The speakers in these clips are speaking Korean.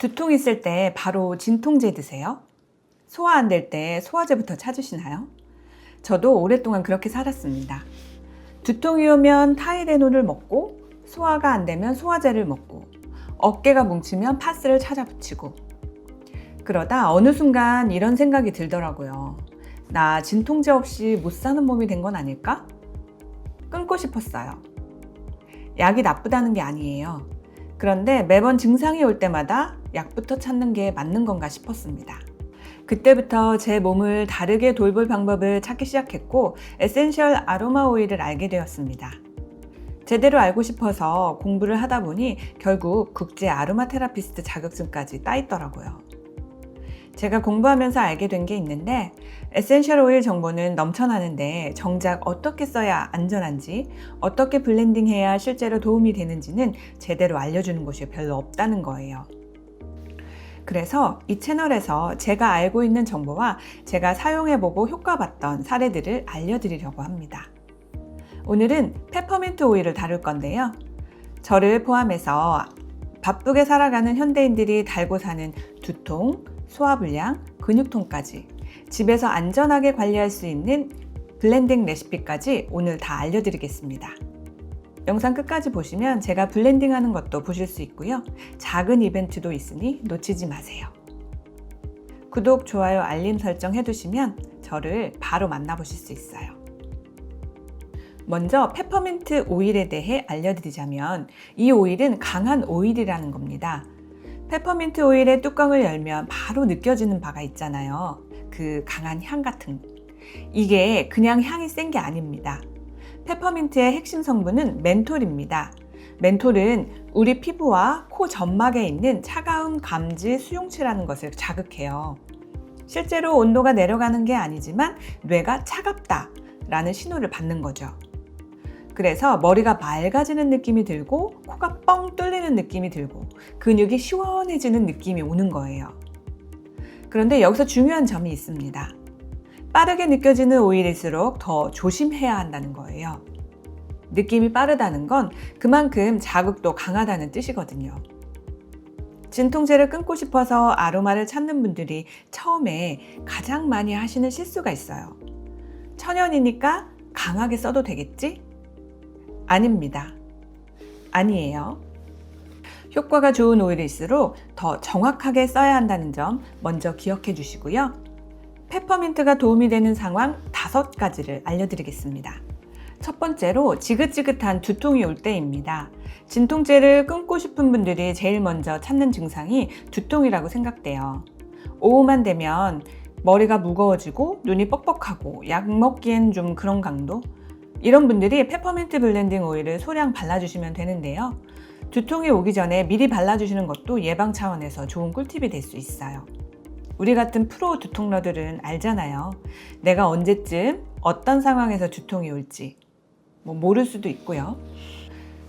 두통 있을 때 바로 진통제 드세요? 소화 안 될 때 소화제부터 찾으시나요? 저도 오랫동안 그렇게 살았습니다. 두통이 오면 타이레놀을 먹고, 소화가 안 되면 소화제를 먹고, 어깨가 뭉치면 파스를 찾아 붙이고. 그러다 어느 순간 이런 생각이 들더라고요. 나 진통제 없이 못 사는 몸이 된 건 아닐까? 끊고 싶었어요. 약이 나쁘다는 게 아니에요. 그런데 매번 증상이 올 때마다 약부터 찾는 게 맞는 건가 싶었습니다. 그때부터 제 몸을 다르게 돌볼 방법을 찾기 시작했고, 에센셜 아로마 오일을 알게 되었습니다. 제대로 알고 싶어서 공부를 하다 보니 결국 국제 아로마 테라피스트 자격증까지 따있더라고요. 제가 공부하면서 알게 된 게 있는데, 에센셜 오일 정보는 넘쳐나는데 정작 어떻게 써야 안전한지, 어떻게 블렌딩해야 실제로 도움이 되는지는 제대로 알려주는 곳이 별로 없다는 거예요. 그래서 이 채널에서 제가 알고 있는 정보와 제가 사용해보고 효과봤던 사례들을 알려드리려고 합니다. 오늘은 페퍼민트 오일을 다룰 건데요. 저를 포함해서 바쁘게 살아가는 현대인들이 달고 사는 두통, 소화불량, 근육통까지 집에서 안전하게 관리할 수 있는 블렌딩 레시피까지 오늘 다 알려드리겠습니다. 영상 끝까지 보시면 제가 블렌딩하는 것도 보실 수 있고요. 작은 이벤트도 있으니 놓치지 마세요. 구독, 좋아요, 알림 설정 해두시면 저를 바로 만나보실 수 있어요. 먼저 페퍼민트 오일에 대해 알려드리자면 이 오일은 강한 오일이라는 겁니다. 페퍼민트 오일의 뚜껑을 열면 바로 느껴지는 바가 있잖아요. 그 강한 향 같은 거. 이게 그냥 향이 센 게 아닙니다. 페퍼민트의 핵심 성분은 멘톨입니다. 멘톨은 우리 피부와 코 점막에 있는 차가움 감지 수용체라는 것을 자극해요. 실제로 온도가 내려가는 게 아니지만 뇌가 차갑다라는 신호를 받는 거죠. 그래서 머리가 맑아지는 느낌이 들고 코가 뻥 뚫리는 느낌이 들고 근육이 시원해지는 느낌이 오는 거예요. 그런데 여기서 중요한 점이 있습니다. 빠르게 느껴지는 오일일수록 더 조심해야 한다는 거예요. 느낌이 빠르다는 건 그만큼 자극도 강하다는 뜻이거든요. 진통제를 끊고 싶어서 아로마를 찾는 분들이 처음에 가장 많이 하시는 실수가 있어요. 천연이니까 강하게 써도 되겠지? 아닙니다. 아니에요. 효과가 좋은 오일일수록 더 정확하게 써야 한다는 점 먼저 기억해 주시고요. 페퍼민트가 도움이 되는 상황 5가지를 알려드리겠습니다. 첫 번째로 지긋지긋한 두통이 올 때입니다. 진통제를 끊고 싶은 분들이 제일 먼저 찾는 증상이 두통이라고 생각돼요. 오후만 되면 머리가 무거워지고 눈이 뻑뻑하고 약 먹기엔 좀 그런 강도? 이런 분들이 페퍼민트 블렌딩 오일을 소량 발라주시면 되는데요. 두통이 오기 전에 미리 발라주시는 것도 예방 차원에서 좋은 꿀팁이 될 수 있어요. 우리 같은 프로 두통러들은 알잖아요. 내가 언제쯤 어떤 상황에서 두통이 올지 모를 수도 있고요.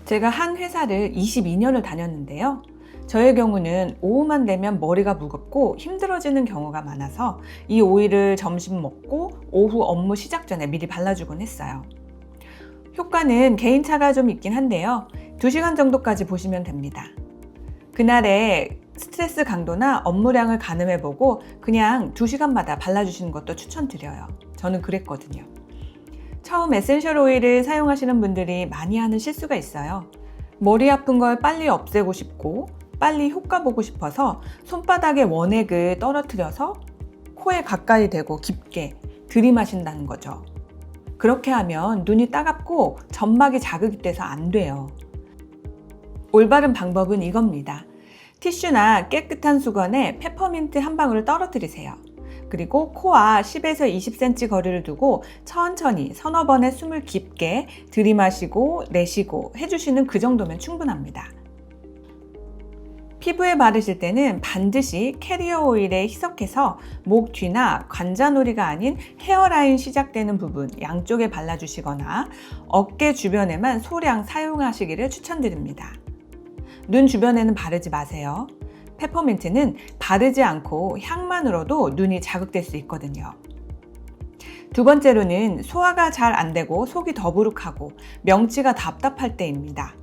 제가 한 회사를 22년을 다녔는데요. 저의 경우는 오후만 되면 머리가 무겁고 힘들어지는 경우가 많아서 이 오일을 점심 먹고 오후 업무 시작 전에 미리 발라주곤 했어요. 효과는 개인차가 좀 있긴 한데요. 2시간 정도까지 보시면 됩니다. 그날의 스트레스 강도나 업무량을 가늠해보고 그냥 2시간마다 발라주시는 것도 추천드려요. 저는 그랬거든요. 처음 에센셜 오일을 사용하시는 분들이 많이 하는 실수가 있어요. 머리 아픈 걸 빨리 없애고 싶고 빨리 효과 보고 싶어서 손바닥에 원액을 떨어뜨려서 코에 가까이 대고 깊게 들이마신다는 거죠. 그렇게 하면 눈이 따갑고 점막이 자극이 돼서 안 돼요. 올바른 방법은 이겁니다. 티슈나 깨끗한 수건에 페퍼민트 한 방울을 떨어뜨리세요. 그리고 코와 10에서 20cm 거리를 두고 천천히 서너 번의 숨을 깊게 들이마시고 내쉬고 해주시는 그 정도면 충분합니다. 피부에 바르실 때는 반드시 캐리어 오일에 희석해서 목 뒤나 관자놀이가 아닌 헤어라인 시작되는 부분 양쪽에 발라주시거나 어깨 주변에만 소량 사용하시기를 추천드립니다. 눈 주변에는 바르지 마세요. 페퍼민트는 바르지 않고 향만으로도 눈이 자극될 수 있거든요. 두 번째로는 소화가 잘 안 되고 속이 더부룩하고 명치가 답답할 때입니다.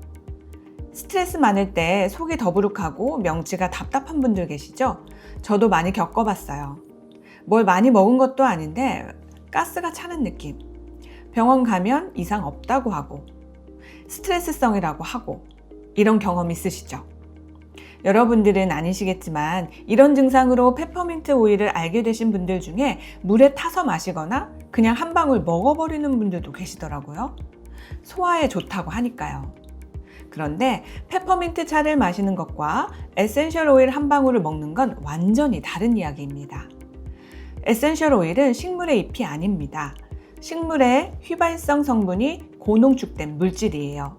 스트레스 많을 때 속이 더부룩하고 명치가 답답한 분들 계시죠? 저도 많이 겪어봤어요. 뭘 많이 먹은 것도 아닌데 가스가 차는 느낌. 병원 가면 이상 없다고 하고 스트레스성이라고 하고 이런 경험 있으시죠? 여러분들은 아니시겠지만 이런 증상으로 페퍼민트 오일을 알게 되신 분들 중에 물에 타서 마시거나 그냥 한 방울 먹어버리는 분들도 계시더라고요. 소화에 좋다고 하니까요. 그런데 페퍼민트 차를 마시는 것과 에센셜 오일 한 방울을 먹는 건 완전히 다른 이야기입니다. 에센셜 오일은 식물의 잎이 아닙니다. 식물의 휘발성 성분이 고농축된 물질이에요.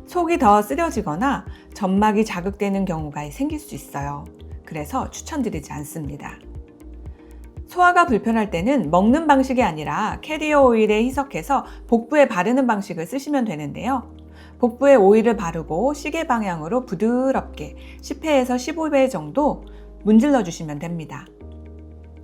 속이 더 쓰려지거나 점막이 자극되는 경우가 생길 수 있어요. 그래서 추천드리지 않습니다. 소화가 불편할 때는 먹는 방식이 아니라 캐리어 오일에 희석해서 복부에 바르는 방식을 쓰시면 되는데요. 복부에 오일을 바르고 시계 방향으로 부드럽게 10회에서 15회 정도 문질러 주시면 됩니다.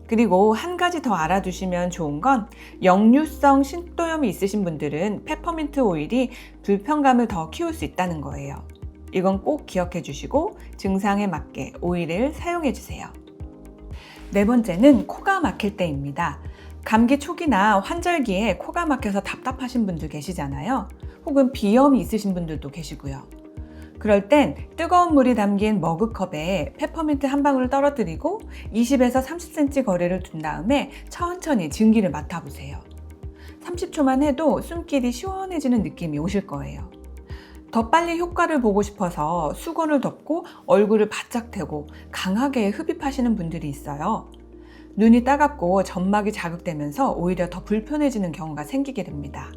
그리고 한 가지 더 알아두시면 좋은 건 역류성 식도염이 있으신 분들은 페퍼민트 오일이 불편감을 더 키울 수 있다는 거예요. 이건 꼭 기억해 주시고 증상에 맞게 오일을 사용해 주세요. 네 번째는 코가 막힐 때입니다. 감기 초기나 환절기에 코가 막혀서 답답하신 분들 계시잖아요. 혹은 비염이 있으신 분들도 계시고요. 그럴 땐 뜨거운 물이 담긴 머그컵에 페퍼민트 한 방울을 떨어뜨리고 20에서 30cm 거리를 둔 다음에 천천히 증기를 맡아보세요. 30초만 해도 숨길이 시원해지는 느낌이 오실 거예요. 더 빨리 효과를 보고 싶어서 수건을 덮고 얼굴을 바짝 대고 강하게 흡입하시는 분들이 있어요. 눈이 따갑고 점막이 자극되면서 오히려 더 불편해지는 경우가 생기게 됩니다.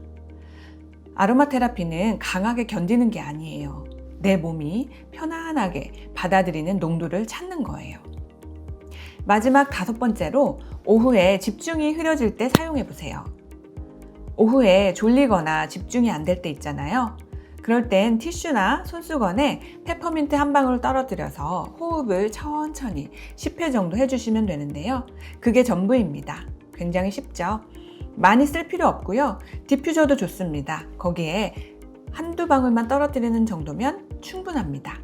아로마 테라피는 강하게 견디는 게 아니에요. 내 몸이 편안하게 받아들이는 농도를 찾는 거예요. 마지막 5번째로 오후에 집중이 흐려질 때 사용해 보세요. 오후에 졸리거나 집중이 안 될 때 있잖아요. 그럴 땐 티슈나 손수건에 페퍼민트 한 방울 떨어뜨려서 호흡을 천천히 10회 정도 해주시면 되는데요. 그게 전부입니다. 굉장히 쉽죠? 많이 쓸 필요 없고요. 디퓨저도 좋습니다. 거기에 한두 방울만 떨어뜨리는 정도면 충분합니다.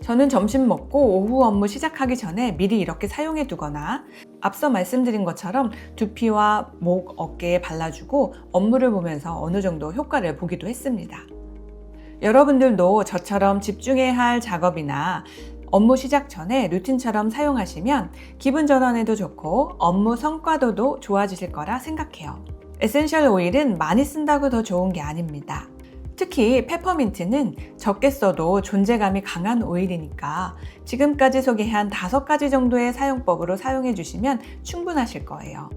저는 점심 먹고 오후 업무 시작하기 전에 미리 이렇게 사용해 두거나 앞서 말씀드린 것처럼 두피와 목, 어깨에 발라주고 업무를 보면서 어느 정도 효과를 보기도 했습니다. 여러분들도 저처럼 집중해야 할 작업이나 업무 시작 전에 루틴처럼 사용하시면 기분 전환에도 좋고 업무 성과도도 좋아지실 거라 생각해요. 에센셜 오일은 많이 쓴다고 더 좋은 게 아닙니다. 특히 페퍼민트는 적게 써도 존재감이 강한 오일이니까 지금까지 소개한 5가지 정도의 사용법으로 사용해 주시면 충분하실 거예요.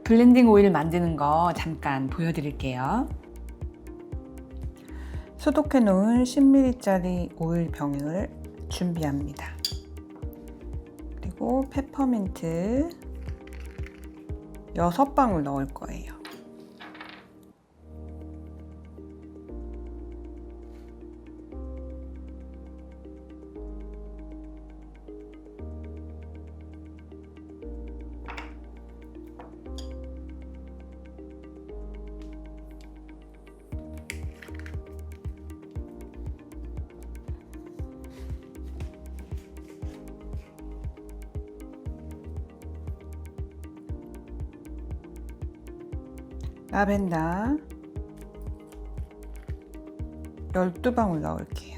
블렌딩 오일 만드는 거 잠깐 보여드릴게요. 소독해 놓은 10ml짜리 오일 병을 준비합니다. 그리고 페퍼민트 6방울 넣을 거예요. 라벤더 12방울 넣을게요.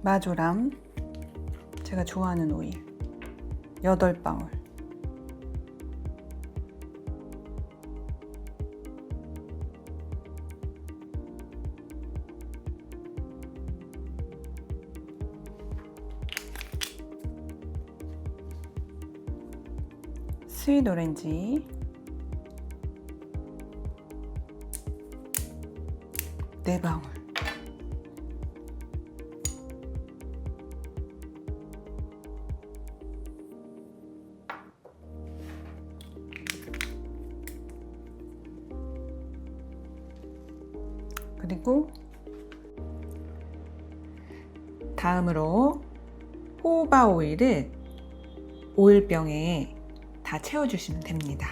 마조람, 제가 좋아하는 오일 8방울. 스윗 오렌지 4방울. 그리고 다음으로 호호바 오일을 오일병에 다 채워주시면 됩니다.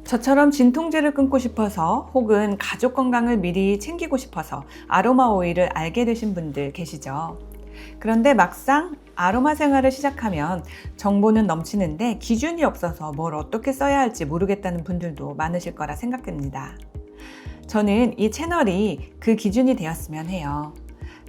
저처럼 진통제를 끊고 싶어서 혹은 가족 건강을 미리 챙기고 싶어서 아로마 오일을 알게 되신 분들 계시죠? 그런데 막상 아로마 생활을 시작하면 정보는 넘치는데 기준이 없어서 뭘 어떻게 써야 할지 모르겠다는 분들도 많으실 거라 생각됩니다. 저는 이 채널이 그 기준이 되었으면 해요.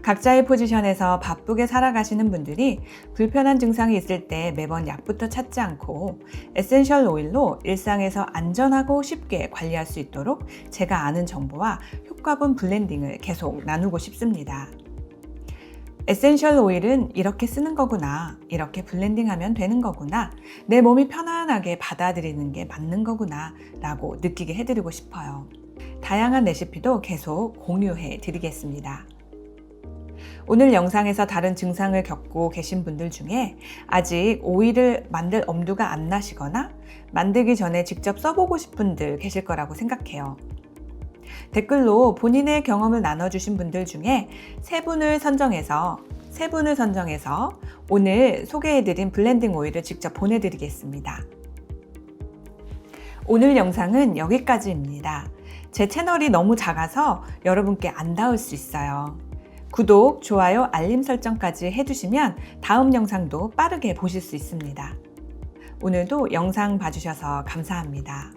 각자의 포지션에서 바쁘게 살아가시는 분들이 불편한 증상이 있을 때 매번 약부터 찾지 않고 에센셜 오일로 일상에서 안전하고 쉽게 관리할 수 있도록 제가 아는 정보와 효과본 블렌딩을 계속 나누고 싶습니다. 에센셜 오일은 이렇게 쓰는 거구나, 이렇게 블렌딩하면 되는 거구나, 내 몸이 편안하게 받아들이는 게 맞는 거구나 라고 느끼게 해드리고 싶어요. 다양한 레시피도 계속 공유해 드리겠습니다. 오늘 영상에서 다른 증상을 겪고 계신 분들 중에 아직 오일을 만들 엄두가 안 나시거나 만들기 전에 직접 써보고 싶은 분들 계실 거라고 생각해요. 댓글로 본인의 경험을 나눠주신 분들 중에 세 분을 선정해서 오늘 소개해드린 블렌딩 오일을 직접 보내드리겠습니다. 오늘 영상은 여기까지입니다. 제 채널이 너무 작아서 여러분께 안 닿을 수 있어요. 구독, 좋아요, 알림 설정까지 해주시면 다음 영상도 빠르게 보실 수 있습니다. 오늘도 영상 봐주셔서 감사합니다.